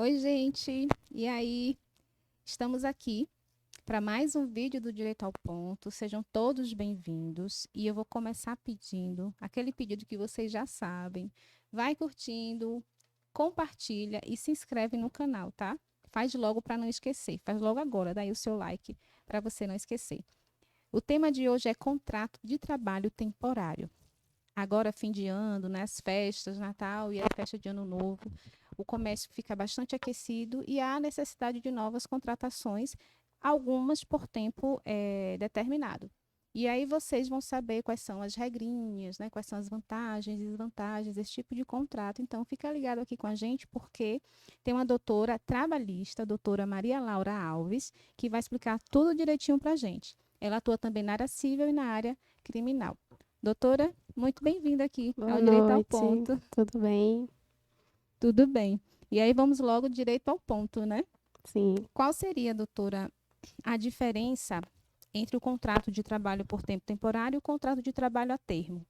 Oi, gente. E aí? Estamos aqui para mais um vídeo do Direito ao Ponto. Sejam todos bem-vindos. E eu vou começar pedindo aquele pedido que vocês já sabem. Vai curtindo, compartilha e se inscreve no canal, tá? Faz logo para não esquecer. Faz logo agora, daí o seu like para você não esquecer. O tema de hoje é contrato de trabalho temporário. Agora, fim de ano, né, as festas, Natal e a festa de Ano Novo, o comércio fica bastante aquecido e há necessidade de novas contratações, algumas por tempo determinado. E aí vocês vão saber quais são as regrinhas, né, quais são as vantagens e desvantagens desse tipo de contrato. Então, fica ligado aqui com a gente, porque tem uma doutora trabalhista, a doutora Maria Laura Alves, que vai explicar tudo direitinho para a gente. Ela atua também na área civil e na área criminal. Doutora, muito bem-vinda aqui Boa ao Direito ao noite, Ponto. tudo bem? Tudo bem. E aí vamos logo direito ao ponto, né? Sim. Qual seria, doutora, a diferença entre o contrato de trabalho por tempo temporário e o contrato de trabalho a termo?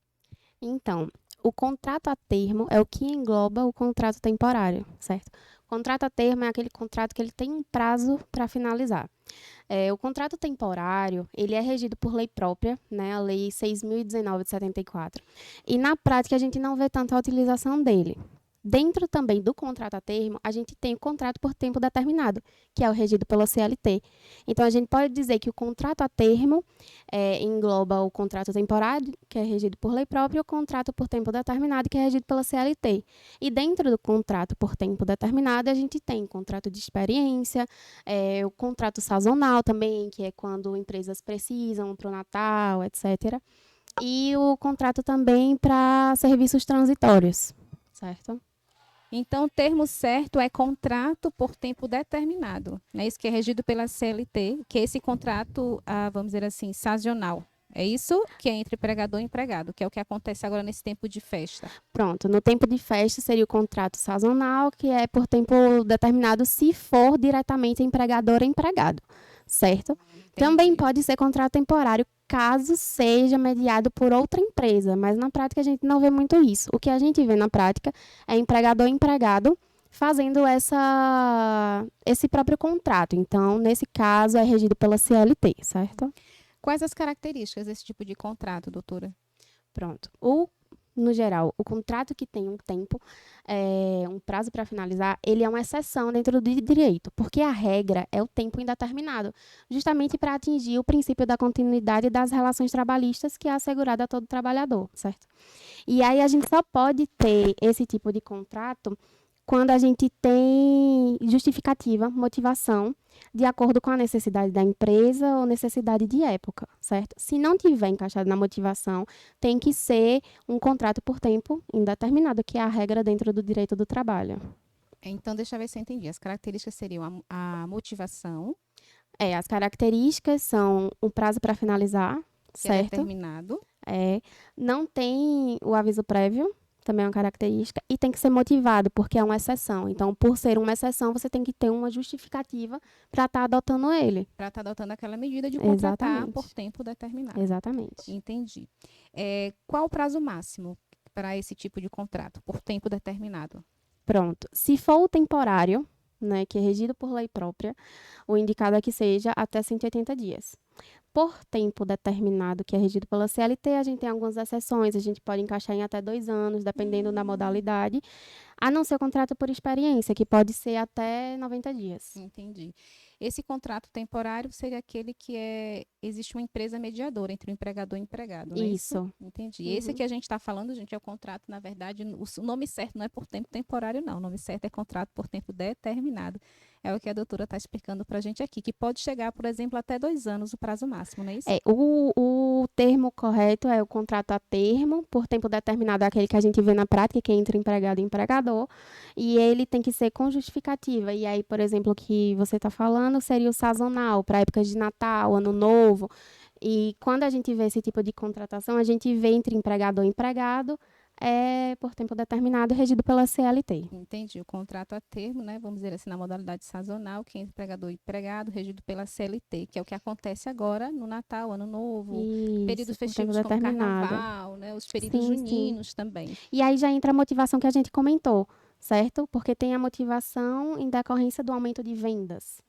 Então, o contrato a termo é o que engloba o contrato temporário, certo? O contrato a termo é aquele contrato que ele tem um prazo para finalizar. O contrato temporário, ele é regido por lei própria, né? A Lei 6.019 de 74. E na prática a gente não vê tanto a utilização dele. Dentro também do contrato a termo, a gente tem o contrato por tempo determinado, que é o regido pela CLT. Então, a gente pode dizer que o contrato a termo engloba o contrato temporário, que é regido por lei própria, e o contrato por tempo determinado, que é regido pela CLT. E dentro do contrato por tempo determinado, a gente tem contrato de experiência, o contrato sazonal também, que é quando empresas precisam para o Natal, etc. E o contrato também para serviços transitórios, certo? Então, o termo certo é contrato por tempo determinado, né? Isso que é regido pela CLT, que é esse contrato, vamos dizer assim, sazonal. É isso que é entre empregador e empregado, que é o que acontece agora nesse tempo de festa. Pronto, no tempo de festa seria o contrato sazonal, que é por tempo determinado se for diretamente empregador a empregado, certo? Também Entendi. pode ser contrato temporário, caso seja mediado por outra empresa, mas na prática a gente não vê muito isso. O que a gente vê na prática é empregador e empregado fazendo esse próprio contrato. Então, nesse caso, é regido pela CLT, certo? Quais as características desse tipo de contrato, doutora? Pronto. No geral, o contrato que tem um tempo, um prazo para finalizar, ele é uma exceção dentro do direito, porque a regra é o tempo indeterminado, justamente para atingir o princípio da continuidade das relações trabalhistas que é assegurado a todo trabalhador, certo? E aí a gente só pode ter esse tipo de contrato quando a gente tem justificativa, motivação, de acordo com a necessidade da empresa ou necessidade de época, certo? Se não tiver encaixado na motivação, tem que ser um contrato por tempo indeterminado, que é a regra dentro do direito do trabalho. Então, deixa eu ver se eu entendi. As características seriam a motivação, As características são o prazo para finalizar, que é certo? determinado. É, não tem o aviso prévio, também é uma característica, e tem que ser motivado, porque é uma exceção. Então, por ser uma exceção, você tem que ter uma justificativa para estar adotando ele. Para estar adotando aquela medida de contratar por Exatamente. tempo determinado. Exatamente. Entendi. Qual o prazo máximo para esse tipo de contrato, por tempo determinado? Pronto. Se for o temporário, né, que é regido por lei própria, o indicado é que seja até 180 dias. Por tempo determinado, que é regido pela CLT, a gente tem algumas exceções, a gente pode encaixar em até 2 anos, dependendo da modalidade, a não ser o contrato por experiência, que pode ser até 90 dias. Entendi. Esse contrato temporário seria aquele que existe uma empresa mediadora entre o empregador e o empregado, não é isso? Isso. Entendi. Esse Uhum. que a gente está falando, gente, é o contrato, na verdade, o nome certo não é por tempo temporário, não. O nome certo é contrato por tempo determinado. É o que a doutora está explicando para a gente aqui, que pode chegar, por exemplo, até 2 anos o prazo máximo, não é isso? O termo correto é o contrato a termo, por tempo determinado, é aquele que a gente vê na prática, que é entre empregado e empregador, e ele tem que ser com justificativa. E aí, por exemplo, o que você está falando seria o sazonal, para épocas de Natal, Ano Novo. E quando a gente vê esse tipo de contratação, a gente vê entre empregador e empregado, por tempo determinado, regido pela CLT. Entendi. O contrato a termo, né? Vamos dizer assim, na modalidade sazonal, que é empregador e empregado, regido pela CLT, que é o que acontece agora no Natal, Ano Novo, Isso, períodos por tempo festivos como determinado. Carnaval, né? Os períodos Sim, sim. juninos também. E aí já entra a motivação que a gente comentou. certo? Porque tem a motivação em decorrência do aumento de vendas.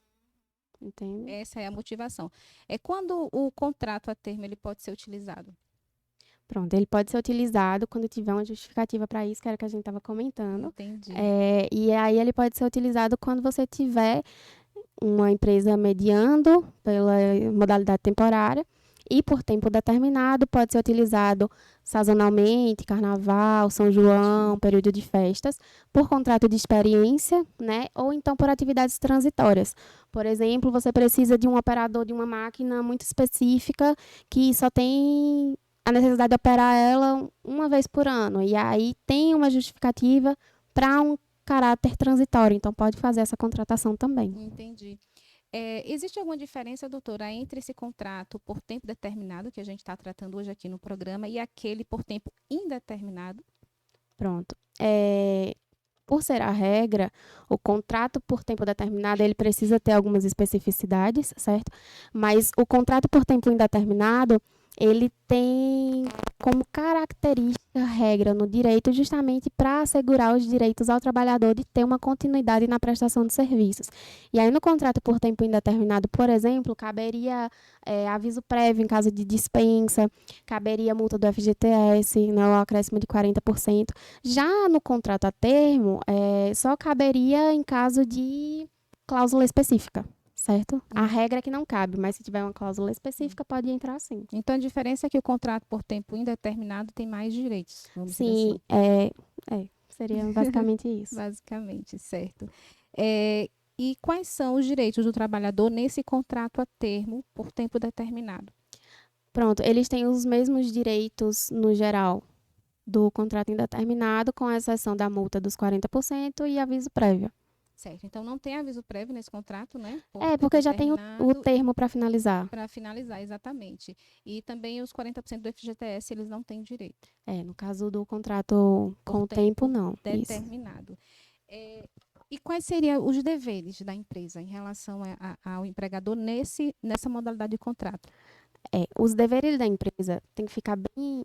Entende? Essa é a motivação. É quando o contrato a termo ele pode ser utilizado. Pronto, ele pode ser utilizado quando tiver uma justificativa para isso, que era o que a gente estava comentando. Entendi. E aí ele pode ser utilizado quando você tiver uma empresa mediando pela modalidade temporária e por tempo determinado, pode ser utilizado sazonalmente, carnaval, São João, período de festas, por contrato de experiência, né? Ou então por atividades transitórias. Por exemplo, você precisa de um operador de uma máquina muito específica que só tem a necessidade de operar ela uma vez por ano. E aí tem uma justificativa para um caráter transitório. Então, pode fazer essa contratação também. Entendi. Existe alguma diferença, doutora, entre esse contrato por tempo determinado, que a gente está tratando hoje aqui no programa, e aquele por tempo indeterminado? Pronto. Por ser a regra, o contrato por tempo determinado, ele precisa ter algumas especificidades, certo? Mas o contrato por tempo indeterminado, ele tem como característica, regra no direito, justamente para assegurar os direitos ao trabalhador de ter uma continuidade na prestação de serviços. E aí, no contrato por tempo indeterminado, por exemplo, caberia aviso prévio em caso de dispensa, caberia multa do FGTS, né, o acréscimo de 40%. Já no contrato a termo, só caberia em caso de cláusula específica, certo? A regra é que não cabe, mas se tiver uma cláusula específica, pode entrar sim. Então, a diferença é que o contrato por tempo indeterminado tem mais direitos, vamos dizer Sim, seria basicamente isso. basicamente, certo. E quais são os direitos do trabalhador nesse contrato a termo por tempo determinado? Pronto, eles têm os mesmos direitos no geral do contrato indeterminado, com exceção da multa dos 40% e aviso prévio. Certo. Então, não tem aviso prévio nesse contrato, né? Porque já tem o termo para finalizar. Para finalizar, exatamente. E também os 40% do FGTS, eles não têm direito. No caso do contrato com o tempo, não. Determinado. E quais seriam os deveres da empresa em relação ao empregador nessa modalidade de contrato? Os deveres da empresa tem que ficar bem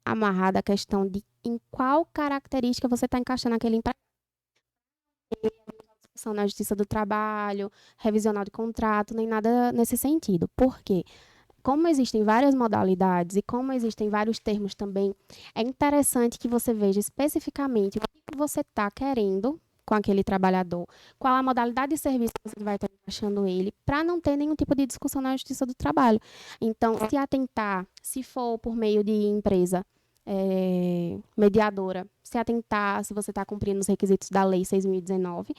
amarrada a questão de em qual característica você está encaixando aquele empregado. Na Justiça do Trabalho, revisional de contrato, nem nada nesse sentido. Por quê? Como existem várias modalidades e como existem vários termos também, é interessante que você veja especificamente o que você está querendo com aquele trabalhador, qual a modalidade de serviço que você vai estar encaixando ele, para não ter nenhum tipo de discussão na Justiça do Trabalho. Então, se atentar, se for por meio de empresa mediadora, se atentar se você está cumprindo os requisitos da Lei 6.019,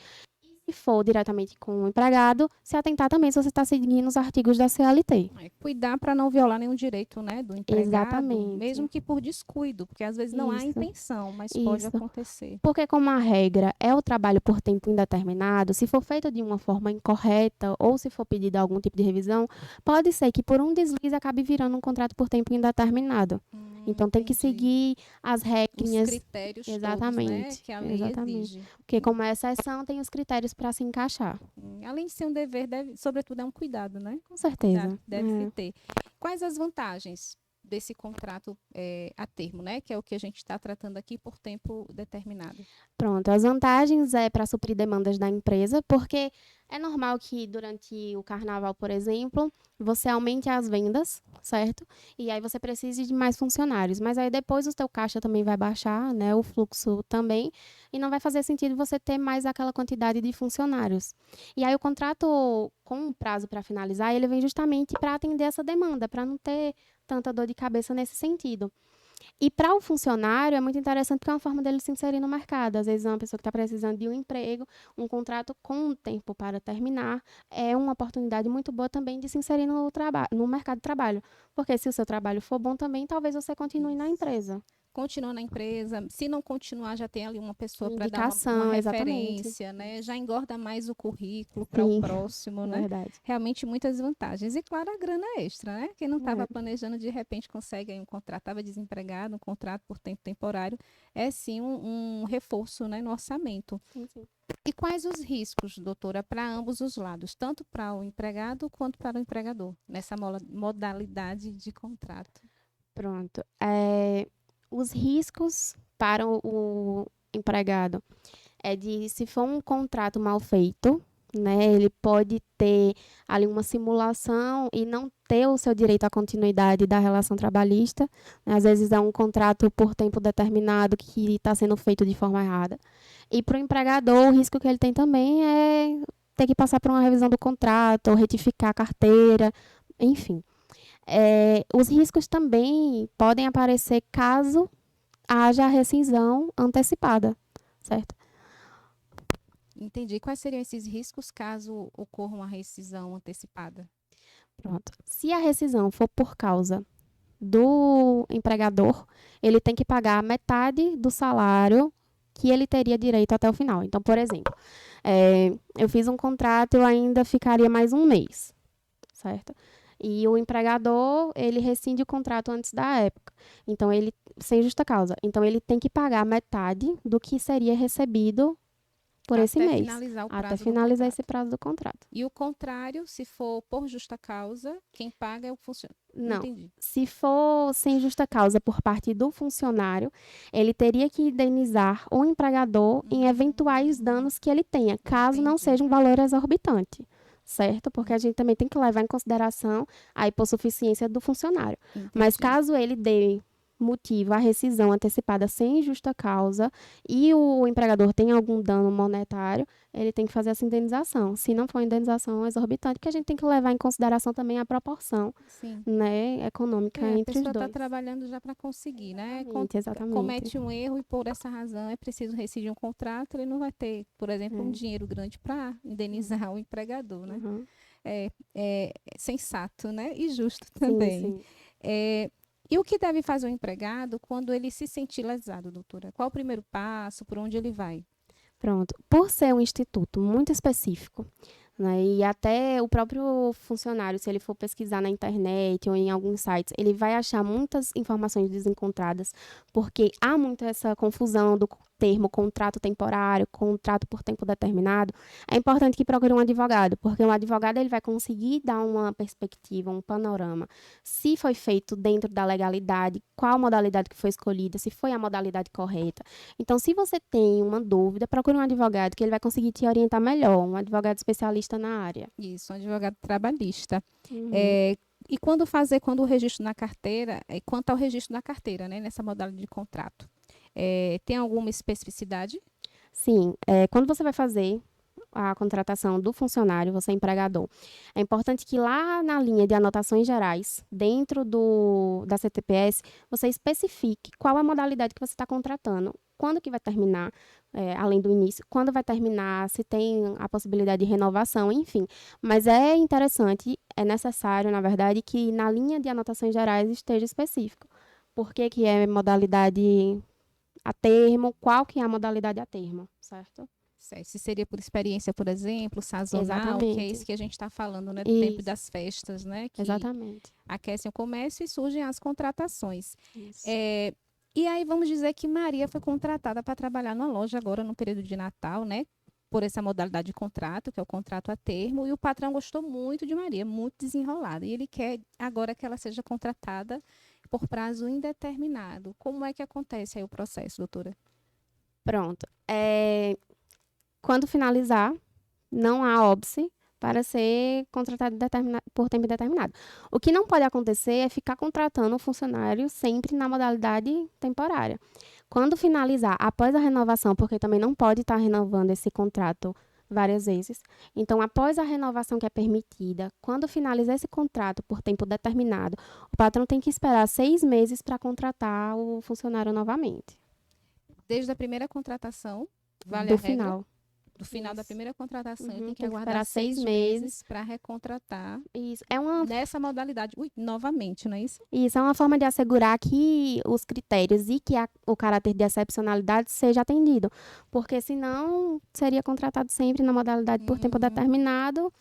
se for diretamente com o empregado, se atentar também se você está seguindo os artigos da CLT. Cuidar para não violar nenhum direito, né, do empregado, Exatamente. mesmo que por descuido, porque às vezes não há intenção, mas pode acontecer. Porque como a regra é o trabalho por tempo indeterminado, se for feito de uma forma incorreta ou se for pedido algum tipo de revisão, pode ser que por um deslize acabe virando um contrato por tempo indeterminado. Então tem que seguir as regrinhas. Os critérios exatamente, todos, né, que a lei exige. Porque como é exceção, tem os critérios para se encaixar. Além de ser um dever, sobretudo é um cuidado, né? Com certeza. Cuidado, deve ter. Quais as vantagens desse contrato a termo, né? Que é o que a gente está tratando aqui por tempo determinado. Pronto, as vantagens é para suprir demandas da empresa, porque é normal que durante o carnaval, por exemplo, você aumente as vendas, certo? E aí você precise de mais funcionários, mas aí depois o seu caixa também vai baixar, né? O fluxo também, e não vai fazer sentido você ter mais aquela quantidade de funcionários. E aí o contrato com um prazo para finalizar, ele vem justamente para atender essa demanda, para não ter tanta dor de cabeça nesse sentido. E para o funcionário é muito interessante porque é uma forma dele se inserir no mercado. Às vezes, uma pessoa que está precisando de um emprego, um contrato com um tempo para terminar, é uma oportunidade muito boa também de se inserir no mercado de trabalho. Porque se o seu trabalho for bom também, talvez você continue na empresa. Continua na empresa, se não continuar, já tem ali uma pessoa para dar Indicação, uma exatamente. referência, né? Já engorda mais o currículo para o próximo, né? Verdade. Realmente muitas vantagens. E claro, a grana extra, né? Quem não estava planejando, de repente consegue aí um contrato, estava desempregado, um contrato por tempo temporário, é sim um reforço, né, no orçamento. Sim. E quais os riscos, doutora, para ambos os lados, tanto para o empregado quanto para o empregador, nessa modalidade de contrato? Pronto. Os riscos para o empregado é de se for um contrato mal feito, né, ele pode ter ali uma simulação e não ter o seu direito à continuidade da relação trabalhista. Né? Às vezes é um contrato por tempo determinado que está sendo feito de forma errada. E para o empregador, o risco que ele tem também é ter que passar por uma revisão do contrato, ou retificar a carteira, enfim. Os riscos também podem aparecer caso haja rescisão antecipada, certo? Entendi. Quais seriam esses riscos caso ocorra uma rescisão antecipada? Pronto. Se a rescisão for por causa do empregador, ele tem que pagar metade do salário que ele teria direito até o final. Então, por exemplo, eu fiz um contrato, eu ainda ficaria mais um mês, certo? E o empregador, ele rescinde o contrato antes da época. Então, ele, sem justa causa. Então, ele tem que pagar metade do que seria recebido por esse Até mês. finalizar o Até prazo do finalizar esse contrato. prazo do contrato. E o contrário, se for por justa causa, quem paga é o funcionário. Não. Entendi. Se for sem justa causa por parte do funcionário, ele teria que indenizar o empregador em eventuais danos que ele tenha, caso não Entendi. seja um valor exorbitante, certo? Porque a gente também tem que levar em consideração a hipossuficiência do funcionário. Mas Entendi. caso ele dê motivo à rescisão antecipada sem justa causa e o empregador tem algum dano monetário, ele tem que fazer essa indenização. Se não for uma indenização exorbitante, porque a gente tem que levar em consideração também a proporção, Sim. né, econômica A entre os pessoa está dois. trabalhando já para conseguir, né? Exatamente. Comete um erro e por essa razão é preciso rescindir um contrato, ele não vai ter, por exemplo, um dinheiro grande para indenizar o empregador, né? Uhum. É sensato, né? E justo Sim, também. sim. E o que deve fazer o empregado quando ele se sentir lesado, doutora? Qual o primeiro passo? Por onde ele vai? Pronto. Por ser um instituto muito específico, né, e até o próprio funcionário, se ele for pesquisar na internet ou em alguns sites, ele vai achar muitas informações desencontradas, porque há muito essa confusão do termo contrato temporário, contrato por tempo determinado. É importante que procure um advogado, porque um advogado ele vai conseguir dar uma perspectiva, um panorama, se foi feito dentro da legalidade, qual modalidade que foi escolhida, se foi a modalidade correta. Então, se você tem uma dúvida, procure um advogado que ele vai conseguir te orientar melhor, um advogado especialista na área. Isso, um advogado trabalhista. Uhum. E quando o registro na carteira, quanto ao registro na carteira, né, nessa modalidade de contrato, tem alguma especificidade? Sim, quando você vai fazer a contratação do funcionário, você é empregador, é importante que lá na linha de anotações gerais, dentro da CTPS, você especifique qual a modalidade que você está contratando, quando que vai terminar, além do início, quando vai terminar, se tem a possibilidade de renovação, enfim. Mas é interessante, é necessário, na verdade, que na linha de anotações gerais esteja específico. Por que que é modalidade a termo, qual que é a modalidade a termo, certo? Se seria por experiência, por exemplo, sazonal, que é Exatamente. isso que a gente está falando, né, do tempo Isso, das festas, né, que exatamente. aquecem o comércio e surgem as contratações. Isso. E aí vamos dizer que Maria foi contratada para trabalhar numa loja agora no período de Natal, né? Por essa modalidade de contrato, que é o contrato a termo, e o patrão gostou muito de Maria, muito desenrolada. E ele quer agora que ela seja contratada por prazo indeterminado. Como é que acontece aí o processo, doutora? Pronto. Quando finalizar, não há óbice para ser contratado por tempo indeterminado. O que não pode acontecer é ficar contratando o funcionário sempre na modalidade temporária. Quando finalizar, após a renovação, porque também não pode estar renovando esse contrato várias vezes. Então, após a renovação que é permitida, quando finalizar esse contrato por tempo determinado, o patrão tem que esperar 6 meses para contratar o funcionário novamente. Desde a primeira contratação, vale Do a regra? final. Do final da Isso. primeira contratação, ele Uhum, tem que tem que aguardar esperar 6 6 meses para recontratar Isso. nessa modalidade. Novamente, não é isso? Isso é uma forma de assegurar que os critérios e que o caráter de excepcionalidade seja atendido. Porque senão seria contratado sempre na modalidade por tempo determinado,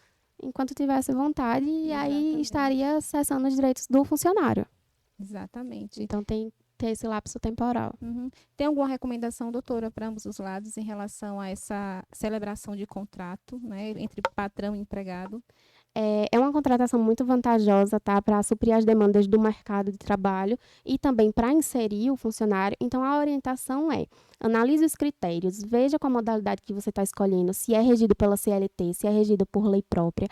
enquanto tivesse vontade, e aí Exatamente. estaria cessando os direitos do funcionário. Exatamente. Então tem que ter esse lapso temporal. Tem alguma recomendação, doutora, para ambos os lados em relação a essa celebração de contrato, né, entre patrão e empregado? É uma contratação muito vantajosa, tá? Para suprir as demandas do mercado de trabalho e também para inserir o funcionário. Então, a orientação é: analise os critérios, veja qual a modalidade que você está escolhendo, se é regido pela CLT, se é regido por lei própria.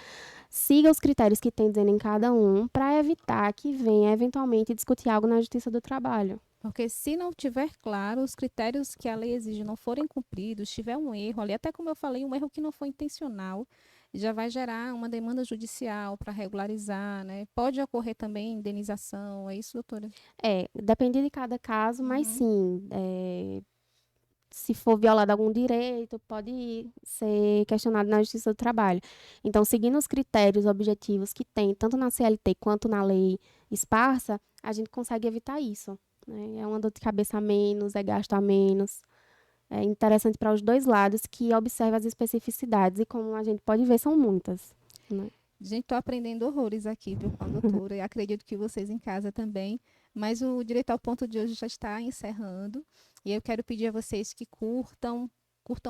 Siga os critérios que tem dizendo em cada um para evitar que venha eventualmente discutir algo na Justiça do Trabalho. Porque se não tiver claro, os critérios que a lei exige não forem cumpridos, tiver um erro ali, até como eu falei, um erro que não foi intencional, já vai gerar uma demanda judicial para regularizar, né? Pode ocorrer também indenização, é isso, doutora? Depende de cada caso, mas Uhum. sim, se for violado algum direito, pode ser questionado na Justiça do Trabalho. Então, seguindo os critérios objetivos que tem, tanto na CLT quanto na lei esparsa, a gente consegue evitar isso, né? É uma dor de cabeça a menos, é gasto a menos. É interessante para os dois lados que observe as especificidades e, como a gente pode ver, são muitas, né? Gente, estou aprendendo horrores aqui, viu, com a doutora, e acredito que vocês em casa também. Mas o Direito ao Ponto de hoje já está encerrando. E eu quero pedir a vocês que curtam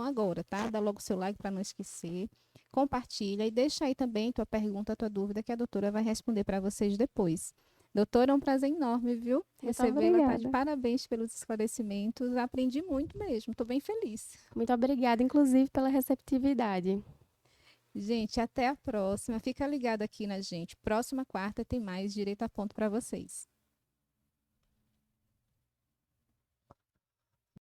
agora, tá? Dá logo o seu like para não esquecer. Compartilha e deixa aí também tua pergunta, tua dúvida, que a doutora vai responder para vocês depois. Doutora, é um prazer enorme, viu? Muito Recebê-la, tá de obrigada. parabéns pelos esclarecimentos. Aprendi muito mesmo, estou bem feliz. Muito obrigada, inclusive, pela receptividade. Gente, até a próxima. Fica ligado aqui na gente. Próxima quarta tem mais Direito a Ponto para vocês.